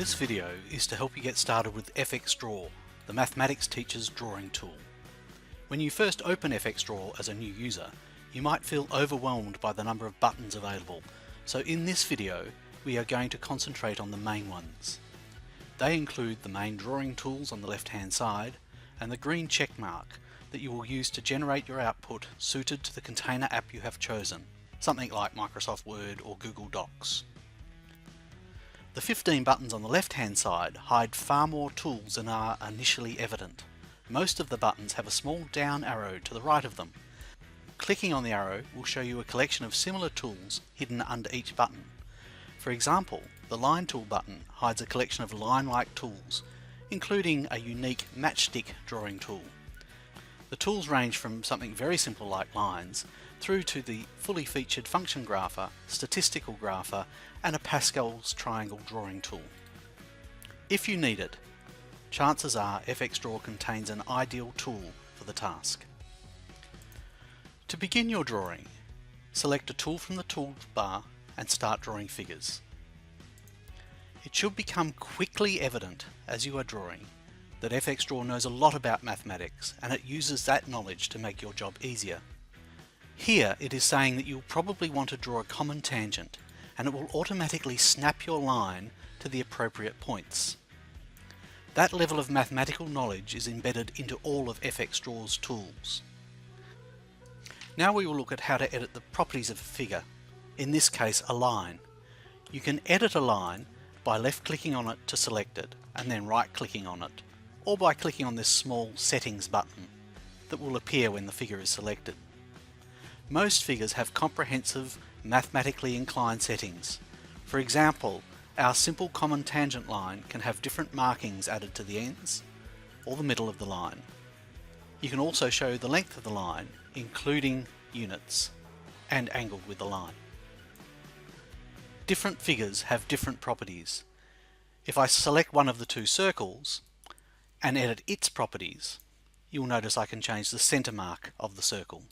this video is to help you get started with FXDraw, the mathematics teacher's drawing tool. When you first open FXDraw as a new user, you might feel overwhelmed by the number of buttons available, so in this video we are going to concentrate on the main ones. They include the main drawing tools on the left hand side and the green check mark that you will use to generate your output suited to the container app you have chosen, something like Microsoft Word or Google Docs. The 15 buttons on the left hand side hide far more tools than are initially evident. Most of the buttons have a small down arrow to the right of them. Clicking on the arrow will show you a collection of similar tools hidden under each button. For example, the Line Tool button hides a collection of line-like tools, including a unique matchstick drawing tool. The tools range from something very simple like lines through to the fully featured function grapher, statistical grapher and a Pascal's triangle drawing tool. If you need it, chances are FXDraw contains an ideal tool for the task. To begin your drawing, select a tool from the toolbar and start drawing figures. It should become quickly evident as you are drawing that FXDraw knows a lot about mathematics and it uses that knowledge to make your job easier. Here it is saying that you'll probably want to draw a common tangent and it will automatically snap your line to the appropriate points. That level of mathematical knowledge is embedded into all of FXDraw's tools. Now we will look at how to edit the properties of a figure, in this case a line. You can edit a line by left clicking on it to select it and then right clicking on it, or by clicking on this small settings button that will appear when the figure is selected. Most figures have comprehensive, mathematically inclined settings. For example, our simple common tangent line can have different markings added to the ends or the middle of the line. You can also show the length of the line, including units, and angled with the line. Different figures have different properties. If I select one of the two circles and edit its properties, you'll notice I can change the center mark of the circle.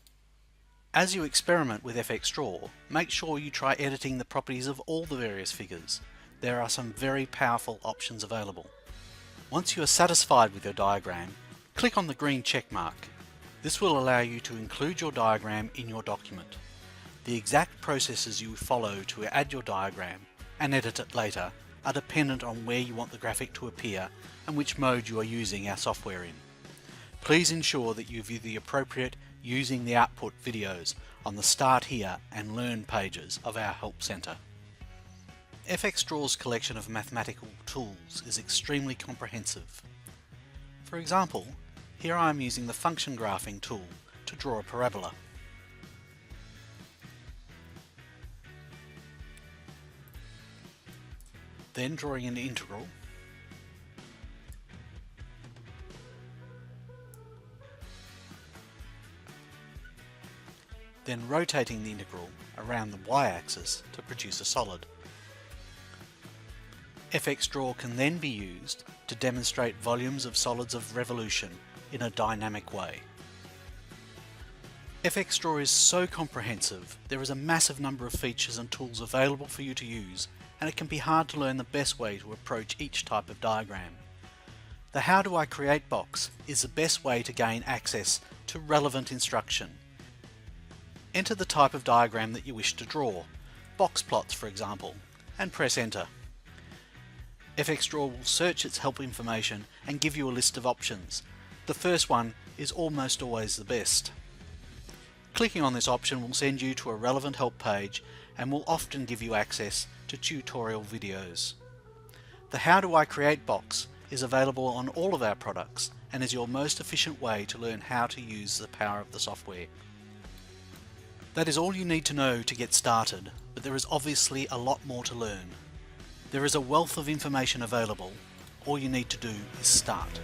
As you experiment with FXDraw, make sure you try editing the properties of all the various figures. There are some very powerful options available. Once you are satisfied with your diagram, click on the green check mark. This will allow you to include your diagram in your document. The exact processes you follow to add your diagram and edit it later are dependent on where you want the graphic to appear and which mode you are using our software in. Please ensure that you view the appropriate Using the Output videos on the Start Here and Learn pages of our Help Center. FXDraw's collection of mathematical tools is extremely comprehensive. For example, here I am using the function graphing tool to draw a parabola. Then drawing an integral, then rotating the integral around the y-axis to produce a solid. FXDraw can then be used to demonstrate volumes of solids of revolution in a dynamic way. FXDraw is so comprehensive, there is a massive number of features and tools available for you to use, and it can be hard to learn the best way to approach each type of diagram. The How Do I Create box is the best way to gain access to relevant instruction. Enter the type of diagram that you wish to draw, box plots for example, and press enter. FXDraw will search its help information and give you a list of options. The first one is almost always the best. Clicking on this option will send you to a relevant help page and will often give you access to tutorial videos. The How Do I Create box is available on all of our products and is your most efficient way to learn how to use the power of the software. That is all you need to know to get started, but there is obviously a lot more to learn. There is a wealth of information available. All you need to do is start.